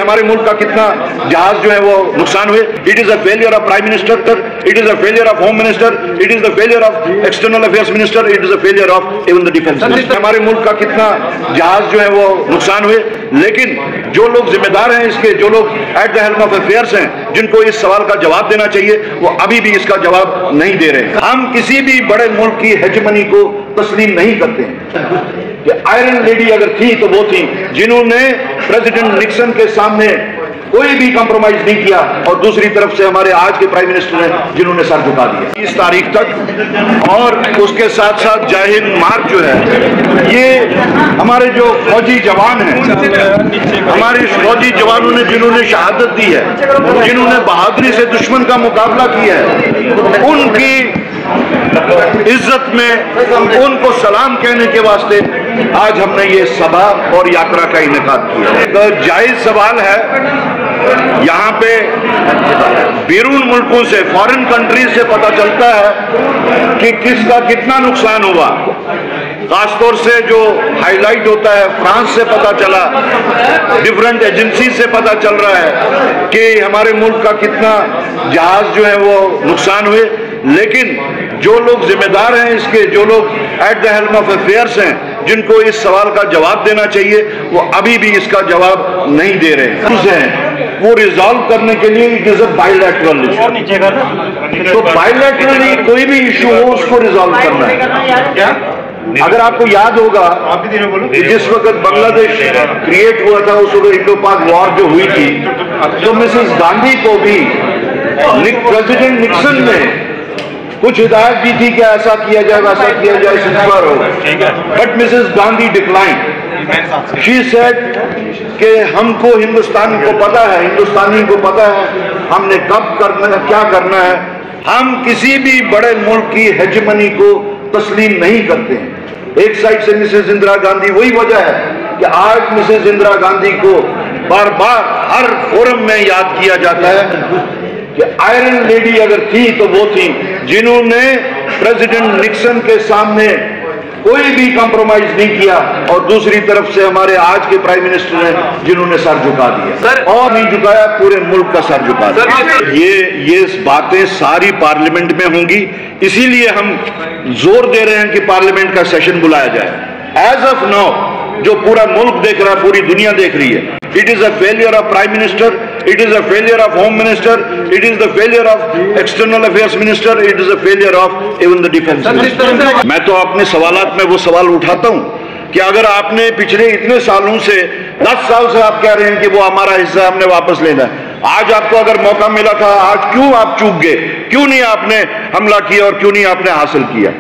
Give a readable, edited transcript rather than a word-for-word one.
हमारे मुल्क का कितना जहाज जो है वो नुकसान हुए। It is a failure of prime minister, it is a failure of home minister, it is the failure of external affairs minister, it is a failure of even the defence minister. हमारे मुल्क का कितना जहाज जो है वो नुकसान हुए, लेकिन जो लोग जिम्मेदार हैं इसके, जो लोग at the helm of affairs हैं, जिनको इस सवाल का जवाब देना चाहिए, वो अभी भी इसका जवाब नहीं दे रहे हैं। हम किसी भी बड़े मुल्क की हेजमनी को तस्लीम नहीं करते हैं। कि आयरन लेडी अगर थी तो वो थी जिन्होंने प्रेसिडेंट निक्सन के सामने कोई भी कॉम्प्रोमाइज नहीं किया, और दूसरी तरफ से हमारे आज के प्राइम मिनिस्टर हैं जिन्होंने सर झुका दिया 30 तारीख तक। और उसके साथ साथ जाहिर मार्च जो है, ये हमारे जो फौजी जवान हैं, हमारे फौजी जवानों ने जिन्होंने शहादत दी है, जिन्होंने बहादुरी से दुश्मन का मुकाबला किया है, उनकी इज्जत में उनको सलाम कहने के वास्ते आज हमने ये सभा और यात्रा का इनेकाद किया। तो जायज सवाल है, यहाँ पे बैरून मुल्कों से, फॉरेन कंट्रीज से पता चलता है कि किसका कितना नुकसान हुआ। खासतौर से जो हाईलाइट होता है, फ्रांस से पता चला, डिफरेंट एजेंसी से पता चल रहा है कि हमारे मुल्क का कितना जहाज जो है वो नुकसान हुए, लेकिन जो लोग जिम्मेदार हैं इसके, जो लोग at the helm of affairs हैं, जिनको इस सवाल का जवाब देना चाहिए, वो अभी भी इसका जवाब नहीं दे रहे हैं। वो रिजॉल्व करने के लिए it is a bilateral issue. तो बायलैटरली कोई भी इशू हो उसको रिजॉल्व करना है। अगर आपको याद होगा कि जिस वक्त बांग्लादेश क्रिएट हुआ था, उस वक्त इंडो पाक वॉर जो हुई थी, तो मिसेस गांधी को भी प्रेसिडेंट निक्सन ने कुछ हिदायत दी थी कि ऐसा किया जाए, वैसा किया जाए, सिंसियर हो। But Mrs Gandhi decline. She said कि हमको हिंदुस्तान को पता है, हिंदुस्तानी को पता है हमने कब करना है, क्या करना है। हम किसी भी बड़े मुल्क की हेजमनी को तस्लीम नहीं करते हैं। एक साइड से मिसेस इंदिरा गांधी, वही वजह है कि आज मिसेस इंदिरा गांधी को बार बार हर फोरम में याद किया जाता है कि आयरन लेडी अगर थी तो वो थी जिन्होंने प्रेसिडेंट निक्सन के सामने कोई भी कॉम्प्रोमाइज नहीं किया, और दूसरी तरफ से हमारे आज के प्राइम मिनिस्टर हैं जिन्होंने सर झुका दिया, और नहीं झुकाया, पूरे मुल्क का सर झुका दिया। ये बातें सारी पार्लियामेंट में होंगी, इसीलिए हम जोर दे रहे हैं कि पार्लियामेंट का सेशन बुलाया जाए। एज ऑफ नाउ जो पूरा मुल्क देख रहा है, पूरी दुनिया देख रही है, it is a failure of prime minister, it is a failure of home minister, it is the failure of external affairs minister, it is a failure of even the defence minister. मैं तो अपने सवालात में वो सवाल उठाता हूं कि अगर आपने पिछले इतने सालों से, 10 साल से आप कह रहे हैं कि वो हमारा हिस्सा हमने वापस लेना है, आज आपको अगर मौका मिला था, आज क्यों आप चूक गए? क्यों नहीं आपने हमला किया और क्यों नहीं आपने हासिल किया?